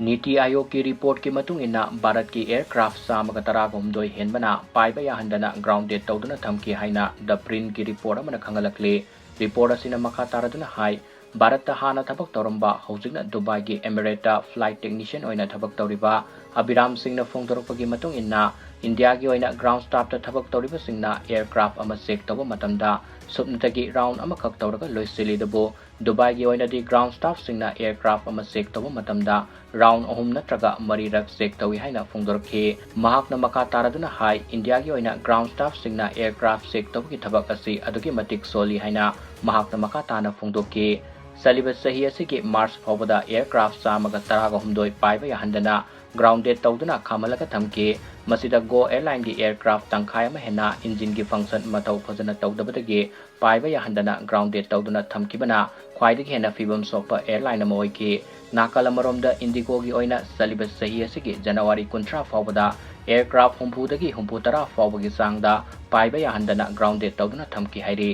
नीति आयोग की रिपोर्ट की मतुंग इन्ना भारतकी एयरक्राफ्ट चामगा तरागुमदोई हेनबना पाइबा याहंदना ग्राउंडेड तौदुना थमखी हाइना द प्रिंट की रिपोर्ट अमना खंगलकले रिपोर्ट असिना मखा तारदुना हाई भारत हाना थबक तौरंबा हौजिकना दुबई की एमिरेटा फ्लाइट टेक्नीशियन ओइना थबक तौरिबा अभिराम सिंह फोंदोरकपगी मतुंग इन्ना इंडिया की ओइना ग्राउंड स्टाफ थबक तौरिबा सिंगना एयरक्राफ्ट अमा चेक तौबा मतमदा सुपनतगी राउंड अमा खक तौरगा लोइसिलिदबो दुबई की ओइना दी ग्राउंड स्टाफ सिंगना एयरक्राफ्ट अमा चेक तौबा मतमदा राउंड अहुम नत्रगा मरीरक चेक तौई हाइना फोंदोरखे महाकना मखा तारदुना हाई इंडिया की ओइना ग्राउंड स्टाफ सिंगना एयरक्राफ्ट चेक तौबगी थबक असी अदुगी मतिक सोली हाइना महाकना मखा ताना फोंदोके सलिबा सही असिगी मार्च फाउबदा एयरक्राफ्ट चामगा तरागा हुमदोई पाइबा याहंदना ग्राउंडेड तौदुना खामलगा थमके मसिदा गो एयरलाइन की एयरक्राफ्ट तंखाय अमा हेना इंजिन की फंक्शन मतौ फजना तौदबदगे पाइबा याहंदना ग्राउंडेड तौदुना थमकिबना ख्वाइदगी हेना फिबम सोपा एयरलाइन अमा ओइके नाकल अमरोमदा इंडिगो की ओइना सलिबा सही असिगी जनवरी 30 फाउबदा एयरक्राफ्ट हुंफुदगी हुंफुतरा फाउबगी सांगदा पाइबा याहंदना ग्राउंडेड तौदुना थमखी हाइरी।